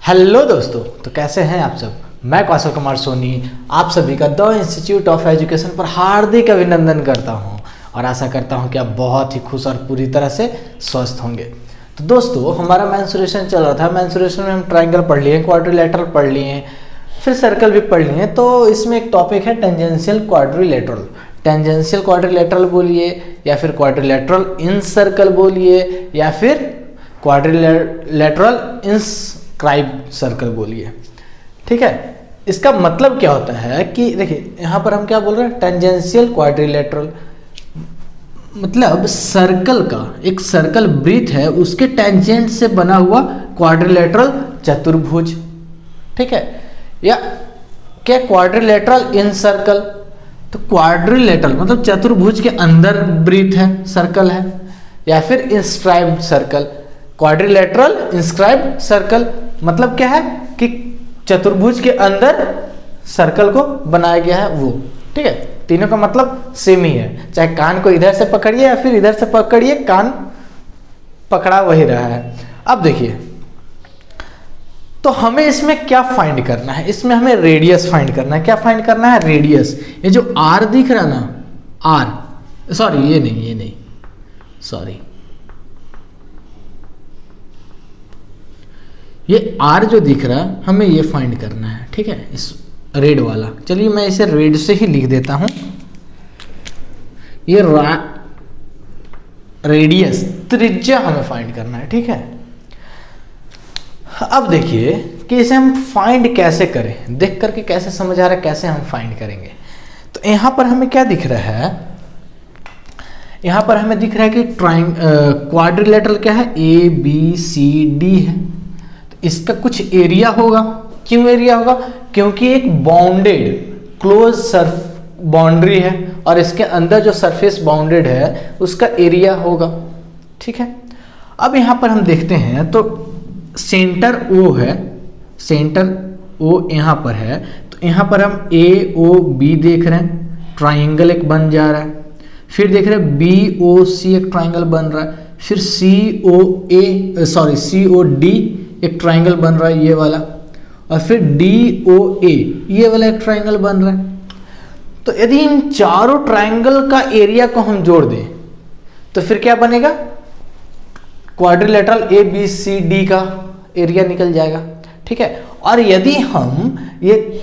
Hello दोस्तों, तो कैसे हैं आप सब। मैं कौशल कुमार सोनी आप सभी का द इंस्टीट्यूट ऑफ एजुकेशन पर हार्दिक अभिनंदन करता हूं और आशा करता हूं कि आप बहुत ही खुश और पूरी तरह से स्वस्थ होंगे। तो दोस्तों, हमारा मेंसुरेशन चल रहा था। मेंसुरेशन में हम ट्रायंगल पढ़ लिए, क्वाड्रिलेटरल पढ़ लिए, फिर सर्कल भी पढ़ लिए। तो इसमें एक टॉपिक है टेंजेंशियल क्वाड्रिलेटरल। टेंजेंशियल क्वाड्रिलेटरल बोलिए या फिर क्वाड्रिलेटरल इन सर्कल बोलिए या फिर क्वाड्रिलेटरल इंस्क्राइब सर्कल बोलिए। ठीक है, इसका मतलब क्या होता है कि देखिए यहाँ पर हम क्या बोल रहे हैं, टेंजेंशियल क्वाड्रिलेटरल मतलब सर्कल का, एक सर्कल ब्रीथ है उसके टेंजेंट से बना हुआ क्वाड्रिलेटरल चतुर्भुज। ठीक है, या क्या क्वाड्रिलेटरल इन सर्कल, तो क्वाड्रिलेटरल मतलब चतुर्भुज के अंदर ब्रीथ है, सर्कल है, या फिर inscribed circle. Quadrilateral inscribed circle मतलब क्या है कि चतुर्भुज के अंदर सर्कल को बनाया गया है वो। ठीक है, तीनों का मतलब सेम ही है, चाहे कान को इधर से पकड़िए या फिर इधर से पकड़िए, कान पकड़ा वही रहा है। अब देखिए, तो हमें इसमें क्या फाइंड करना है, इसमें हमें रेडियस फाइंड करना है। क्या फाइंड करना है? रेडियस। ये जो आर दिख रहा ना, आर, सॉरी ये नहीं, सॉरी, ये आर जो दिख रहा है हमें ये फाइंड करना है। ठीक है, इस रेड वाला, चलिए मैं इसे रेड से ही लिख देता हूं। ये रेडियस, त्रिज्या हमें फाइंड करना है। ठीक है, अब देखिए कि इसे हम फाइंड कैसे करें, देख करके कैसे समझ आ रहा है कैसे हम फाइंड करेंगे। तो यहां पर हमें क्या दिख रहा है, यहां पर हमें दिख रहा है कि क्वाड्रिलेटरल क्या है, ए बी सी डी है। तो इसका कुछ एरिया होगा। क्यों एरिया होगा? क्योंकि एक बाउंडेड क्लोज बाउंड्री है और इसके अंदर जो सरफेस बाउंडेड है उसका एरिया होगा। ठीक है, अब यहां पर हम देखते हैं तो सेंटर ओ है, सेंटर ओ यहां पर है, तो यहां पर हम ए ओ बी देख रहे हैं, ट्राइंगल एक बन जा रहा है। फिर देख रहे हैं बी ओ सी एक ट्राइंगल बन रहा है, फिर सी ओ डी एक ट्राइंगल बन रहा है ये वाला, और फिर डी ओ ए ये वाला एक ट्राइंगल बन रहा है। तो यदि इन चारों ट्राइंगल का एरिया को हम जोड़ दें तो फिर क्या बनेगा, quadrilateral A B C D का एरिया निकल जाएगा। ठीक है, और यदि हम ये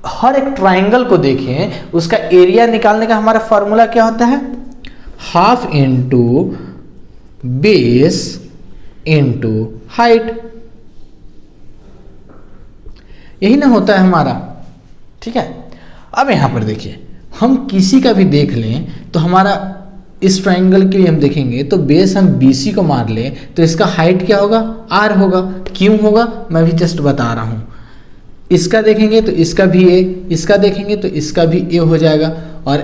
हर एक ट्राइंगल को देखें उसका एरिया निकालने का हमारा फॉर्मूला क्या होता है, half into base into height, यही ना होता है हमारा। ठीक है, अब यहां पर देखिए, हम किसी का भी देख लें तो हमारा इस ट्राइंगल के लिए हम देखेंगे तो बेस हम BC को मार लें तो इसका हाइट क्या होगा, R होगा। क्यों होगा मैं भी जस्ट बता रहा हूं। इसका देखेंगे तो इसका भी A, इसका देखेंगे तो इसका भी A हो जाएगा, और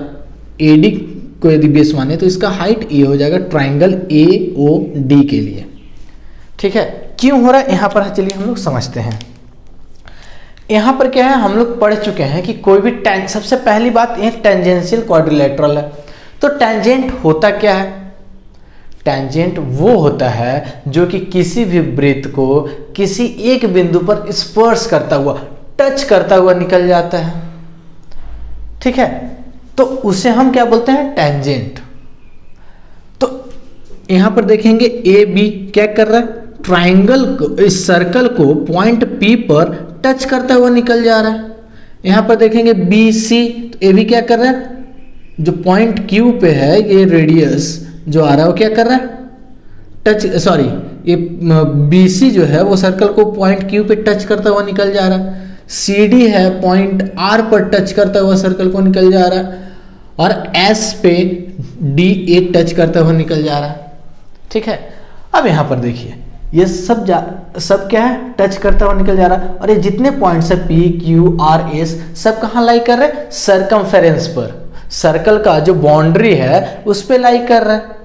AD को यदि बेस माने तो इसका हाइट A हो जाएगा ट्राइंगल AOD के लिए। ठीक है, क्यों हो रहा है यहां पर, चलिए हम लोग समझते हैं। यहां पर क्या है, हम लोग पढ़ चुके हैं कि कोई भी सबसे पहली बात ये टेंजेंशियल क्वाड्रिलेटरल है। तो टेंजेंट होता क्या है, टेंजेंट वो होता है जो कि किसी भी वृत्त को किसी एक बिंदु पर स्पर्श करता हुआ, टच करता हुआ निकल जाता है। ठीक है, तो उसे हम क्या बोलते हैं, टेंजेंट। तो यहां पर देखेंगे ए बी क्या कर रहा है, ट्राइंगल को, इस सर्कल को पॉइंट P पर टच करता हुआ निकल जा रहा है। यहां पर देखेंगे बी सी, तो ए भी क्या कर रहा है, जो पॉइंट Q पे है ये रेडियस जो आ रहा है वो क्या कर रहा है, टच, सॉरी ये BC जो है वो सर्कल को पॉइंट Q पे टच करता हुआ निकल जा रहा है। CD है पॉइंट R पर टच करता हुआ सर्कल को निकल जा रहा है, और S पे DA टच करता हुआ निकल जा रहा है। ठीक है, अब यहां पर देखिए ये सब क्या है, टच करता हुआ निकल जा रहा है, और ये जितने पॉइंट्स है P Q R S सब कहां लाई कर रहे हैं, सर्कमफेरेंस पर, सर्कल का जो बाउंड्री है उस पे लाई कर रहा है।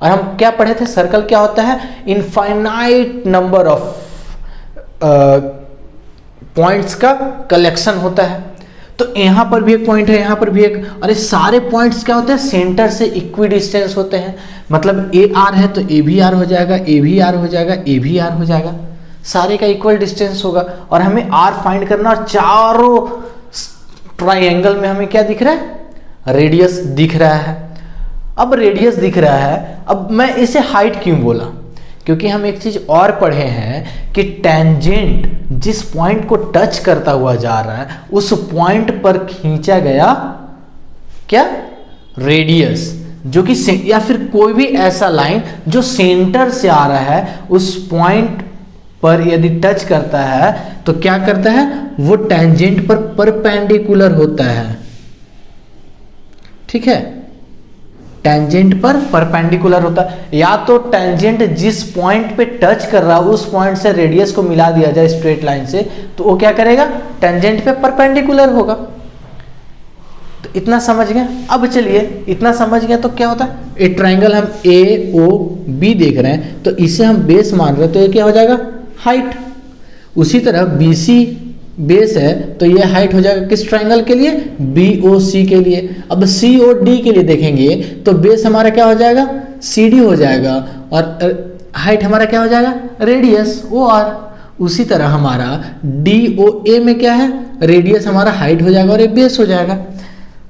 और हम क्या पढ़े थे, सर्कल क्या होता है, इनफाइनाइट नंबर ऑफ पॉइंट्स का कलेक्शन होता है। तो यहां पर भी एक पॉइंट है, यहां पर भी एक, और ये सारे पॉइंट्स क्या होते हैं, सेंटर से इक्वी डिस्टेंस होते हैं। मतलब ए आर है तो ए भी आर हो जाएगा, ए भी आर हो जाएगा, ए भी आर हो जाएगा, सारे का इक्वल डिस्टेंस होगा और हमें आर फाइंड करना, और चारों ट्राइंगल में हमें क्या दिख रहा है? रेडियस दिख रहा है। अब रेडियस दिख रहा है, अब मैं इसे हाइट क्यों बोला? क्योंकि हम एक चीज और पढ़े हैं कि टेंजेंट जिस पॉइंट को टच करता हुआ जा रहा है उस पॉइंट पर खींचा गया क्या? रेडियस, जो कि या फिर कोई भी ऐसा लाइन जो सेंटर से आ रहा है उस पॉइंट पर यदि टच करता है तो क्या करता है? वो टेंजेंट पर परपेंडिकुलर होता है। ठीक है, टेंजेंट पर परपेंडिकुलर होता है। या तो टेंजेंट जिस पॉइंट पे टच कर रहा है उस पॉइंट से रेडियस को मिला दिया जाए स्ट्रेट लाइन से, तो वो क्या करेगा? टेंजेंट पे परपेंडिकुलर होगा। तो इतना समझ गए? अब चलिए, इतना समझ गए तो क्या होता है? एक ट्राइंगल हम ए ओ बी देख रहे हैं तो इसे हम बेस मान रहे हैं, तो ये क्या हो जाएगा? हाइट। उसी तरह बी सी बेस है तो ये हाइट हो जाएगा किस ट्राइंगल के लिए? बी ओ सी के लिए। अब सी ओ डी के लिए देखेंगे तो बेस हमारा क्या हो जाएगा? सी डी हो जाएगा, और हाइट हमारा क्या हो जाएगा? Radius O R. उसी तरह हमारा डी ओ ए में क्या है? रेडियस हमारा हाइट हो जाएगा और ये बेस हो जाएगा।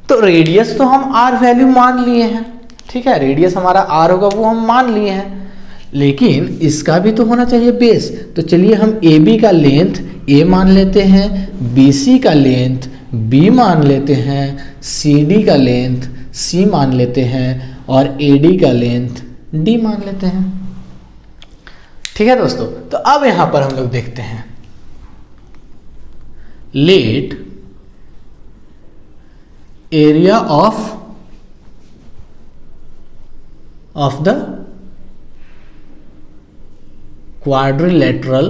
तो रेडियस तो हम आर वैल्यू मान लिए हैं, ठीक है, रेडियस हमारा आर होगा वो हम मान लिए हैं, लेकिन इसका भी तो होना चाहिए बेस। तो चलिए हम ए बी का लेंथ ए मान लेते हैं, बी सी का लेंथ बी मान लेते हैं, सी डी का लेंथ सी मान लेते हैं और ए डी का लेंथ डी मान लेते हैं। ठीक है दोस्तों, तो अब यहां पर हम लोग देखते हैं, let area of the quadrilateral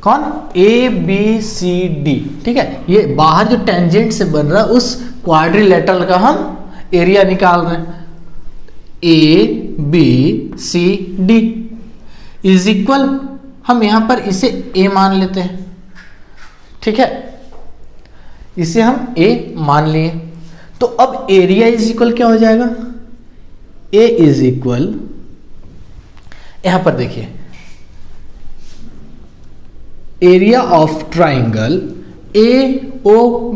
कौन? A B C D. ठीक है, ये बाहर जो टेंजेंट से बन रहा है उस क्वाड्रिलेटरल का हम एरिया निकाल रहे हैं। A B C D is equal, हम यहां पर इसे ए मान लेते हैं। ठीक है, इसे हम ए मान लिए, तो अब एरिया इज इक्वल क्या हो जाएगा? ए इज इक्वल, यहां पर देखिए, area of triangle A O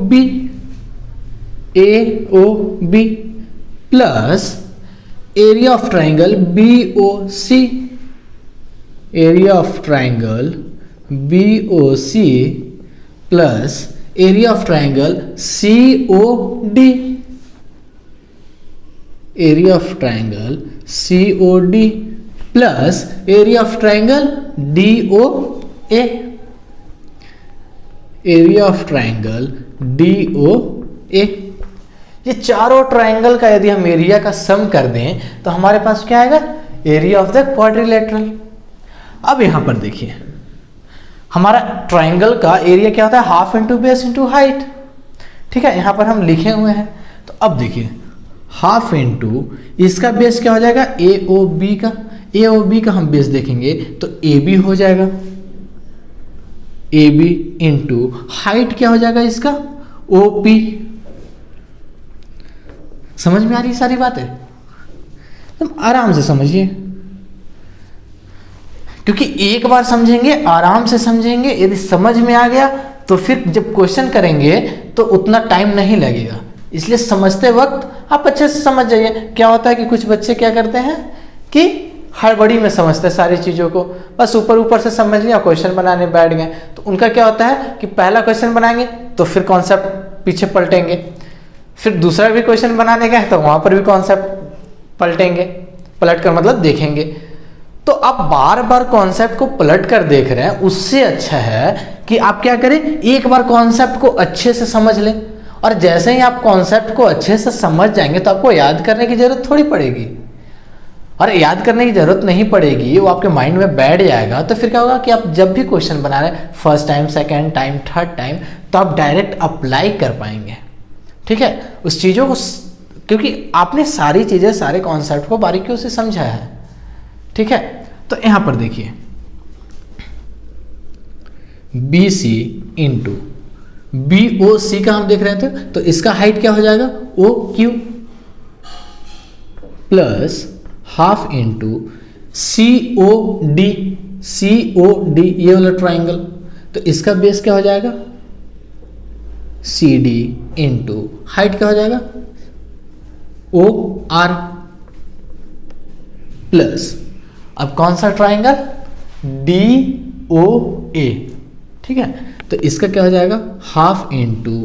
B plus area of triangle B O C, area of triangle B O C plus area of triangle C O D, area of triangle C O D plus area of triangle D O A, area of triangle D O A. ये चारों triangle का यदि हम area का सम कर दें तो हमारे पास क्या आएगा? Area of the quadrilateral. अब यहां पर देखिए, हमारा ट्राइंगल का एरिया क्या होता है? Half into base into height. ठीक है, यहां पर हम लिखे हुए हैं, तो अब देखिए हाफ इंटू इसका बेस क्या हो जाएगा? ए ओ बी का, ए ओ बी का हम बेस देखेंगे तो ए बी हो जाएगा, ए बी इंटू हाइट क्या हो जाएगा इसका? O P. समझ में आ रही सारी बातें? तुम आराम से समझिए, क्योंकि एक बार समझेंगे, आराम से समझेंगे, यदि समझ में आ गया तो फिर जब क्वेश्चन करेंगे तो उतना टाइम नहीं लगेगा। इसलिए समझते वक्त आप अच्छे से समझ जाइए। क्या होता है कि कुछ बच्चे क्या करते हैं कि हड़बड़ी में समझते हैं सारी चीज़ों को, बस ऊपर ऊपर से समझ लिया, क्वेश्चन बनाने बैठ गए, तो उनका क्या होता है कि पहला क्वेश्चन बनाएंगे तो फिर कॉन्सेप्ट पीछे पलटेंगे, फिर दूसरा भी क्वेश्चन बनाने का है तो वहाँ पर भी कॉन्सेप्ट पलटेंगे, पलट कर मतलब देखेंगे। तो आप बार बार कॉन्सेप्ट को पलट कर देख रहे हैं, उससे अच्छा है कि आप क्या करें, एक बार कॉन्सेप्ट को अच्छे से समझ लें, और जैसे ही आप कॉन्सेप्ट को अच्छे से समझ जाएंगे तो आपको याद करने की जरूरत थोड़ी पड़ेगी। और याद करने की जरूरत नहीं पड़ेगी, वो आपके माइंड में बैठ जाएगा। तो फिर क्या होगा कि आप जब भी क्वेश्चन बना रहे हैं, first time, second time, third time, तो आप डायरेक्ट अप्लाई कर पाएंगे। ठीक है, उस चीज़ों को, क्योंकि आपने सारी चीज़ें, सारे कॉन्सेप्ट को बारीकियों से समझा है। ठीक है, तो यहां पर देखिए B C into B O C का हम देख रहे थे, तो इसका हाइट क्या हो जाएगा? O Q plus half into COD, COD ये वाला ट्राइंगल, तो इसका बेस क्या हो जाएगा, CD इंटू हाइट क्या हो जाएगा, OR प्लस, अब कौन सा ट्राइंगल, DOA, ठीक है, तो इसका क्या हो जाएगा, हाफ इंटू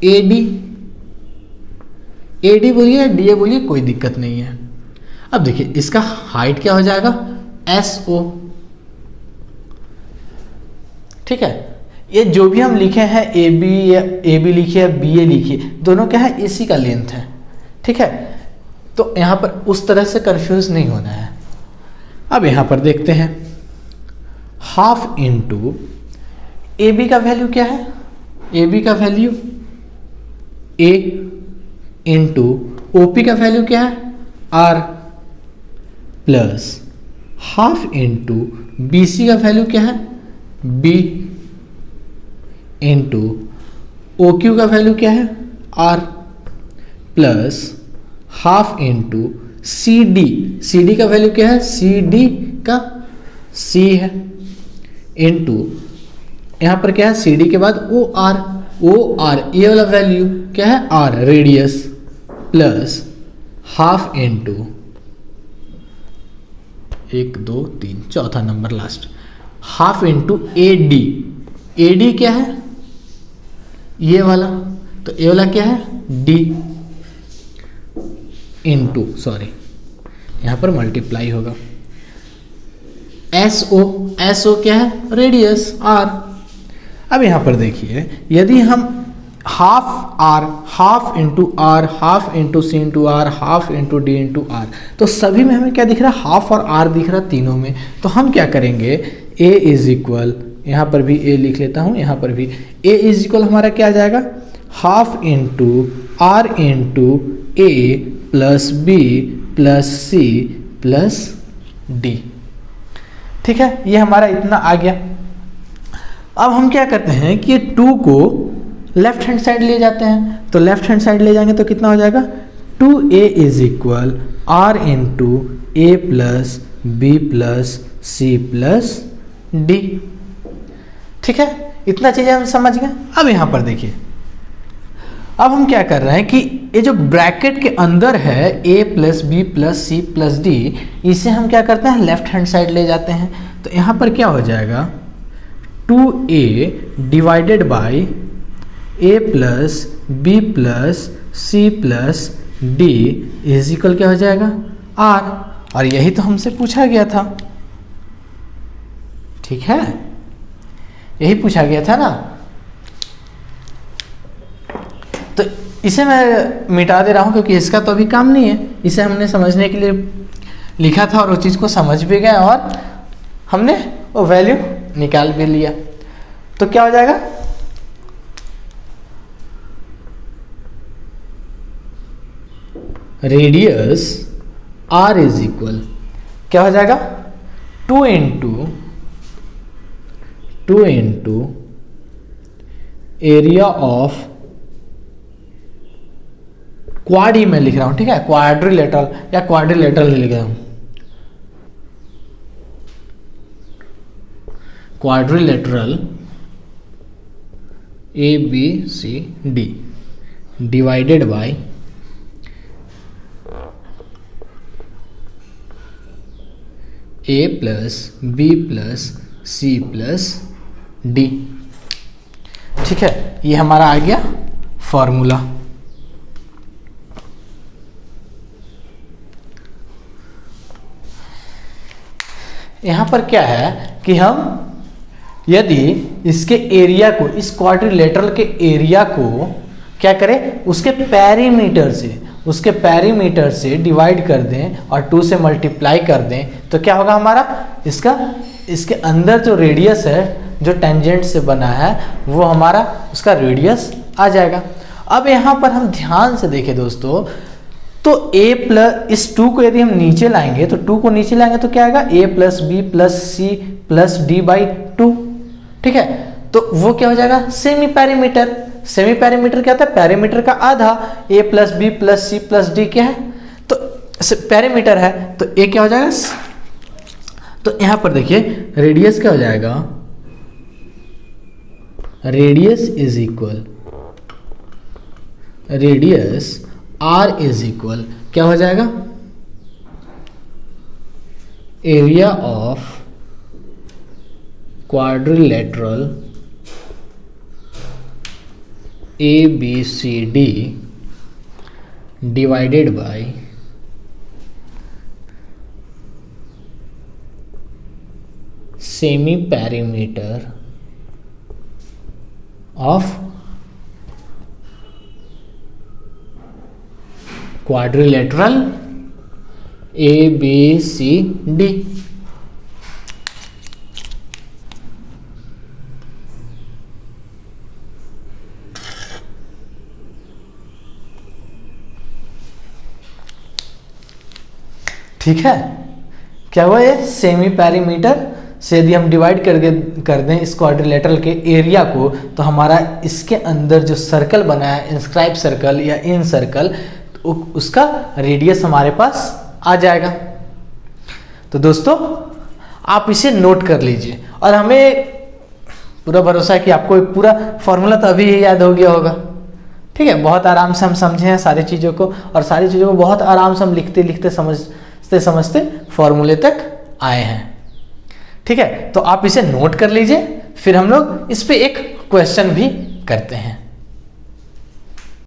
AD, AD बोलिए DA बोलिए कोई दिक्कत नहीं है। अब देखिए इसका हाइट क्या हो जाएगा, SO, ठीक है, ये जो भी हम लिखे हैं AB या AB लिखिए BA लिखिए, दोनों क्या है इसी का लेंथ है, ठीक है, तो यहाँ पर उस तरह से कंफ्यूज नहीं होना है। अब यहाँ पर देखते हैं, हाफ इंटू AB का वैल्यू क्या है, AB का वैल्यू A इंटू OP का वैल्यू क्या है, R plus half into BC का वैल्यू क्या है, B इंटू OQ का वैल्यू क्या है, R plus half into CD का वैल्यू क्या है, CD का C है इंटू यहाँ पर क्या है, CD के बाद OR ये वाला वैल्यू क्या है, R radius plus half into 1 2 3 चौथा number last, half into AD क्या है, ये वाला, तो ये वाला क्या है, D इंटू, सॉरी यहाँ पर मल्टीप्लाई होगा, SO क्या है, रेडियस R। अब यहाँ पर देखिए यदि हम half into R, half into C into R, half into D into R, तो सभी में हमें क्या दिख रहा है, हाफ और R दिख रहा है तीनों में, तो हम क्या करेंगे, A इज इक्वल, यहाँ पर भी A लिख लेता हूँ, यहाँ पर भी A इज इक्वल हमारा क्या आ जाएगा, half into R into A plus B plus C plus D, ठीक है, ये हमारा इतना आ गया। अब हम क्या करते हैं कि 2 को लेफ्ट हैंड साइड ले जाते हैं, तो लेफ्ट हैंड साइड ले जाएंगे तो कितना हो जाएगा, 2A is equal R into A plus B plus C plus D, ठीक है, इतना चीजें हम समझ गए। अब यहाँ पर देखिए, अब हम क्या कर रहे हैं कि ये जो ब्रैकेट के अंदर है A plus B plus C plus D, इसे हम क्या करते हैं, लेफ्ट हैंड साइड ले जाते हैं, तो यहाँ पर क्या हो जाएगा, 2A divided by A plus B plus C plus D is equal क्या हो जाएगा, R, और यही तो हमसे पूछा गया था, ठीक है, यही पूछा गया था ना, तो इसे मैं मिटा दे रहा हूं क्योंकि इसका तो अभी काम नहीं है, इसे हमने समझने के लिए लिखा था और वो चीज़ को समझ भी गए और हमने वो वैल्यू निकाल भी लिया, तो क्या हो जाएगा, रेडियस R इज इक्वल क्या हो जाएगा, 2 इंटू एरिया ऑफ क्वाडी में लिख रहा हूं, ठीक है, क्वाड्रिलेटरल या क्वाड्रिलेटरल लिख रहा हूं, quadrilateral ABCD divided bye A plus B plus C plus D, ठीक है, ये हमारा आ गया फॉर्मूला। यहाँ पर क्या है कि हम यदि इसके एरिया को, इस क्वाड्रिलेटरल के एरिया को क्या करें, उसके पेरीमीटर से डिवाइड कर दें और 2 से मल्टीप्लाई कर दें, तो क्या होगा हमारा, इसके अंदर जो रेडियस है जो टेंजेंट से बना है वो हमारा उसका रेडियस आ जाएगा। अब यहाँ पर हम ध्यान से देखें दोस्तों, तो A प्लस, इस 2 को यदि हम नीचे लाएंगे तो 2 को नीचे लाएंगे तो क्या आएगा, A plus B plus C plus D by 2, ठीक है, तो वो क्या हो जाएगा, सेमी पैरीमीटर। सेमी पैरीमीटर क्या होता है, पैरीमीटर का आधा, A plus B plus C plus D क्या है, तो पैरीमीटर है, तो A क्या हो जाएगा, तो यहाँ पर देखिए रेडियस क्या हो जाएगा, radius is equal, radius R is equal क्या हो जाएगा, area of quadrilateral ABCD divided by semi perimeter of quadrilateral ABCD। ठीक है, क्या हुआ, ये सेमी पैरीमीटर से यदि हम डिवाइड कर दें इस क्वाड्रिलेटरल के एरिया को, तो हमारा इसके अंदर जो सर्कल बना है, इंस्क्राइब सर्कल या इन सर्कल, उसका रेडियस हमारे पास आ जाएगा। तो दोस्तों आप इसे नोट कर लीजिए, और हमें पूरा भरोसा है कि आपको पूरा फॉर्मूला तो अभी ही याद हो गया होगा। ठीक है, बहुत आराम से हम समझे हैं सारी चीज़ों को, और सारी चीज़ों को बहुत आराम से हम लिखते लिखते समझते फॉर्मूले तक आए हैं। ठीक है, तो आप इसे नोट कर लीजिए, फिर हम लोग इस पे एक क्वेश्चन भी करते हैं।